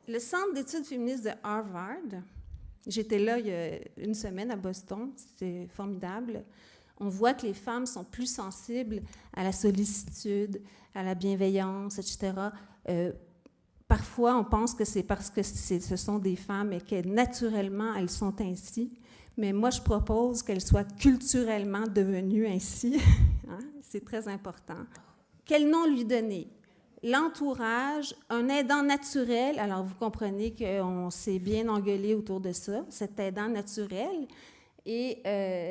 Le Centre d'études féministes de Harvard, j'étais là il y a une semaine à Boston, c'était formidable. On voit que les femmes sont plus sensibles à la sollicitude, à la bienveillance, etc. Parfois, on pense que c'est parce que ce sont des femmes et que naturellement, elles sont ainsi. Mais moi, je propose qu'elles soient culturellement devenues ainsi. Hein? C'est très important. Quel nom lui donner? L'entourage, un aidant naturel. Alors, vous comprenez qu'on s'est bien engueulé autour de ça, cet aidant naturel. Et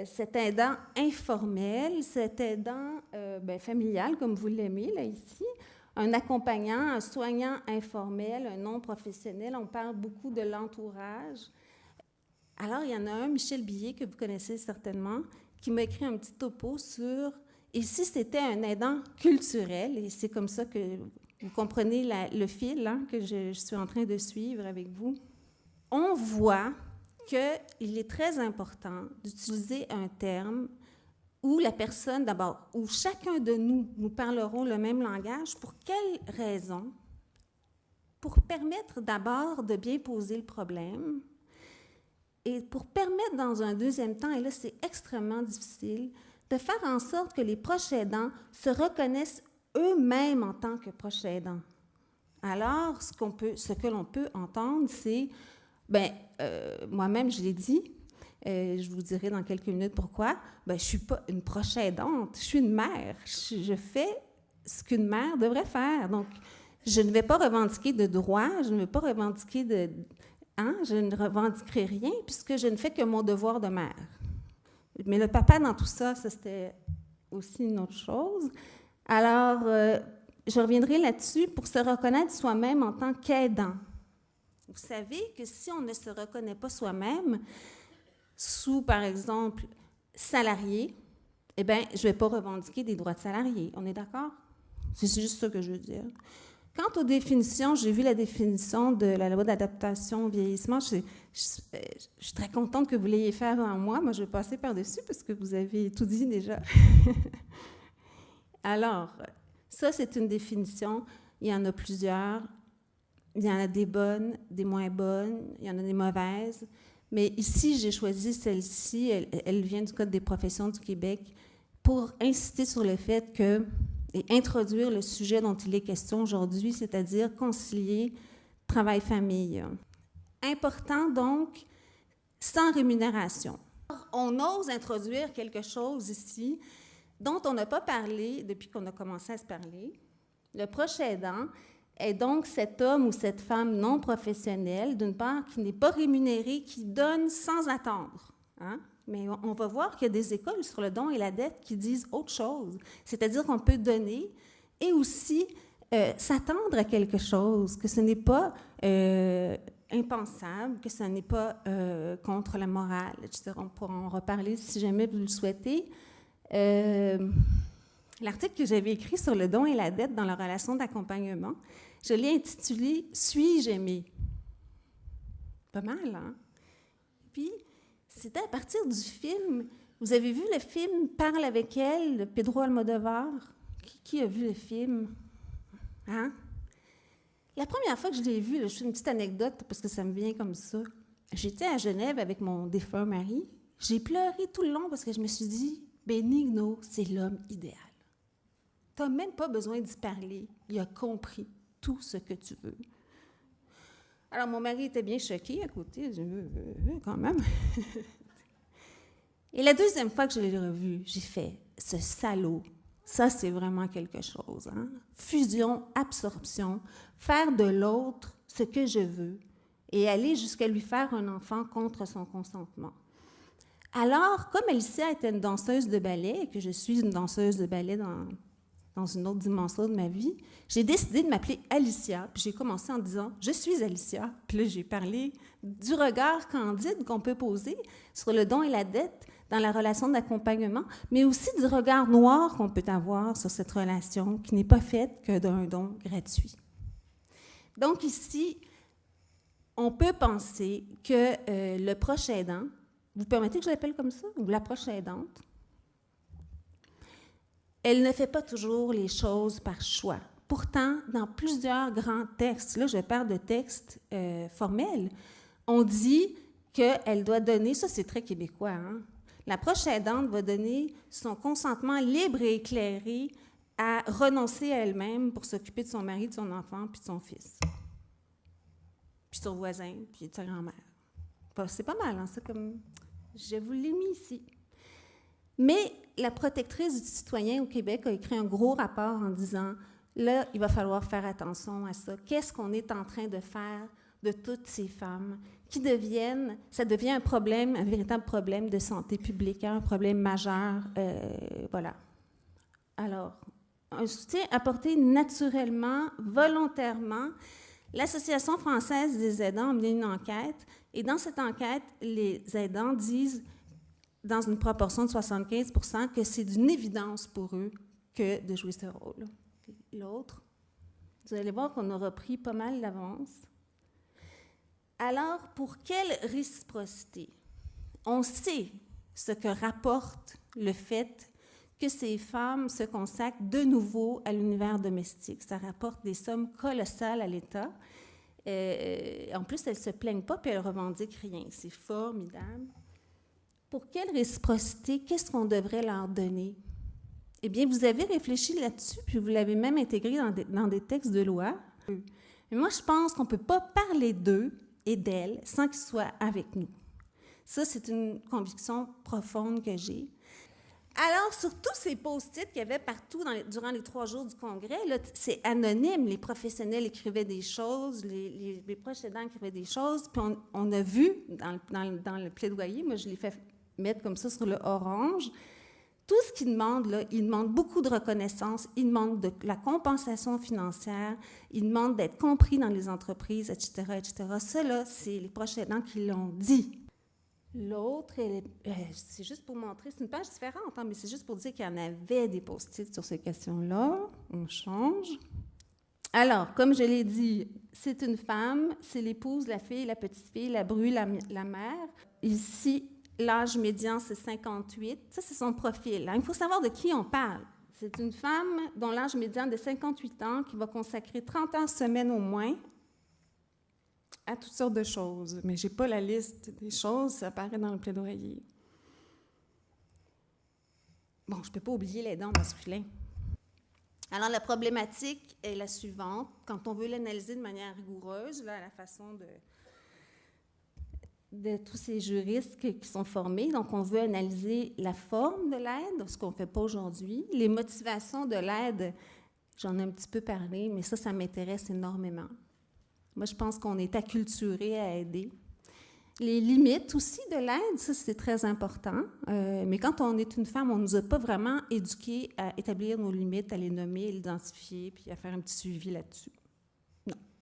cet aidant informel, cet aidant familial, comme vous l'aimez là ici, un accompagnant, un soignant informel, un non professionnel. On parle beaucoup de l'entourage. Alors, il y en a un, Michel Billet, que vous connaissez certainement, qui m'a écrit un petit topo sur « Et si c'était un aidant culturel ?» Et c'est comme ça que vous comprenez le fil hein, que je suis en train de suivre avec vous. On voit qu'il est très important d'utiliser un terme où la personne, d'abord, où chacun de nous parlerons le même langage. Pour quelle raison? Pour permettre d'abord de bien poser le problème et pour permettre dans un deuxième temps, et là c'est extrêmement difficile, de faire en sorte que les proches aidants se reconnaissent eux-mêmes en tant que proches aidants. Alors, ce que l'on peut entendre, c'est moi-même, je l'ai dit, je vous dirai dans quelques minutes pourquoi, je ne suis pas une proche aidante, je suis une mère. Je fais ce qu'une mère devrait faire. Donc, je ne vais pas revendiquer de droit, je ne vais pas revendiquer je ne revendiquerai rien puisque je ne fais que mon devoir de mère. Mais le papa dans tout ça, c'était aussi une autre chose. Alors, je reviendrai là-dessus pour se reconnaître soi-même en tant qu'aidant. Vous savez que si on ne se reconnaît pas soi-même sous, par exemple, salarié, je ne vais pas revendiquer des droits de salarié. On est d'accord? C'est juste ça que je veux dire. Quant aux définitions, j'ai vu la définition de la loi d'adaptation au vieillissement. Je suis très contente que vous l'ayez fait avant moi. Moi, je vais passer par-dessus parce que vous avez tout dit déjà. Alors, ça, c'est une définition. Il y en a plusieurs. Il y en a des bonnes, des moins bonnes, il y en a des mauvaises. Mais ici, j'ai choisi celle-ci, elle vient du Code des professions du Québec, pour insister sur le fait que, et introduire le sujet dont il est question aujourd'hui, c'est-à-dire concilier travail-famille. Important donc, sans rémunération. On ose introduire quelque chose ici dont on n'a pas parlé depuis qu'on a commencé à se parler. Le proche aidant est donc cet homme ou cette femme non professionnelle, d'une part, qui n'est pas rémunéré, qui donne sans attendre. Hein? Mais on va voir qu'il y a des écoles sur le don et la dette qui disent autre chose. C'est-à-dire qu'on peut donner et aussi s'attendre à quelque chose, que ce n'est pas impensable, que ce n'est pas contre la morale, etc. On pourra en reparler si jamais vous le souhaitez. L'article que j'avais écrit sur le don et la dette dans la relation d'accompagnement, je l'ai intitulé « Suis-je aimé ?» Pas mal, hein? Puis, c'était à partir du film. Vous avez vu le film « Parle avec elle » de Pedro Almodovar? Qui a vu le film? Hein? La première fois que je l'ai vu, je fais une petite anecdote parce que ça me vient comme ça. J'étais à Genève avec mon défunt mari. J'ai pleuré tout le long parce que je me suis dit « Benigno, c'est l'homme idéal. Tu n'as même pas besoin d'y parler. Il a compris tout ce que tu veux. » Alors, mon mari était bien choqué à côté. Je dis, quand même. Et la deuxième fois que je l'ai revu, j'ai fait « Ce salaud, ça, c'est vraiment quelque chose. Hein? Fusion, absorption, faire de l'autre ce que je veux et aller jusqu'à lui faire un enfant contre son consentement. » Alors, comme Alicia était une danseuse de ballet et que je suis une danseuse de ballet dans une autre dimension de ma vie, j'ai décidé de m'appeler Alicia. Puis j'ai commencé en disant « Je suis Alicia ». Puis là, j'ai parlé du regard candide qu'on peut poser sur le don et la dette dans la relation d'accompagnement, mais aussi du regard noir qu'on peut avoir sur cette relation qui n'est pas faite que d'un don gratuit. Donc ici, on peut penser que le proche aidant, vous permettez que je l'appelle comme ça, ou la proche aidante, elle ne fait pas toujours les choses par choix. pourtant, dans plusieurs grands textes, là je parle de textes formels, on dit qu'elle doit donner, ça c'est très québécois, hein? La proche aidante va donner son consentement libre et éclairé à renoncer à elle-même pour s'occuper de son mari, de son enfant, puis de son fils, puis de son voisin, puis de sa grand-mère. C'est pas mal, hein, ça, comme je vous l'ai mis ici. Mais la protectrice du citoyen au Québec a écrit un gros rapport en disant, là, il va falloir faire attention à ça. Qu'est-ce qu'on est en train de faire de toutes ces femmes qui deviennent, ça devient un problème, un véritable problème de santé publique, un problème majeur, voilà. Alors, un soutien apporté naturellement, volontairement. L'Association française des aidants a mené une enquête, et dans cette enquête, les aidants disent, dans une proportion de 75%, que c'est d'une évidence pour eux que de jouer ce rôle. L'autre, vous allez voir qu'on aura pris pas mal d'avance. Alors, pour quelle réciprocité? On sait ce que rapporte le fait que ces femmes se consacrent de nouveau à l'univers domestique. Ça rapporte des sommes colossales à l'État. En plus, elles ne se plaignent pas puis elles ne revendiquent rien. C'est formidable. Pour quelle réciprocité? Qu'est-ce qu'on devrait leur donner? Eh bien, vous avez réfléchi là-dessus, puis vous l'avez même intégré dans des textes de loi. Mais moi, je pense qu'on ne peut pas parler d'eux et d'elles sans qu'ils soient avec nous. Ça, c'est une conviction profonde que j'ai. Alors, sur tous ces post-it qu'il y avait partout durant les 3 jours du congrès, là, c'est anonyme. Les professionnels écrivaient des choses, les proches aidants écrivaient des choses, puis on a vu dans le plaidoyer, moi je l'ai fait mettre comme ça sur le orange, tout ce qu'ils demandent, là, ils demandent beaucoup de reconnaissance, ils demandent de la compensation financière, ils demandent d'être compris dans les entreprises, etc., etc. Ça, là, c'est les proches aidants qui l'ont dit. L'autre, c'est juste pour montrer, c'est une page différente, hein, mais c'est juste pour dire qu'il y en avait des post-it sur ces questions-là. On change. Alors, comme je l'ai dit, c'est une femme, c'est l'épouse, la fille, la petite-fille, la bru, la mère. Ici, l'âge médian, c'est 58. Ça, c'est son profil. Il faut savoir de qui on parle. C'est une femme dont l'âge médian est de 58 ans qui va consacrer 30 heures semaine au moins à toutes sortes de choses. Mais je n'ai pas la liste des choses, ça apparaît dans le plaidoyer. Bon, je ne peux pas oublier les dons masculins. Alors, la problématique est la suivante. Quand on veut l'analyser de manière rigoureuse, là, à la façon de tous ces juristes qui sont formés. Donc, on veut analyser la forme de l'aide, ce qu'on ne fait pas aujourd'hui. Les motivations de l'aide, j'en ai un petit peu parlé, mais ça m'intéresse énormément. Moi, je pense qu'on est acculturé à aider. Les limites aussi de l'aide, ça, c'est très important. Mais quand on est une femme, on ne nous a pas vraiment éduqués à établir nos limites, à les nommer, à les identifier, puis à faire un petit suivi là-dessus.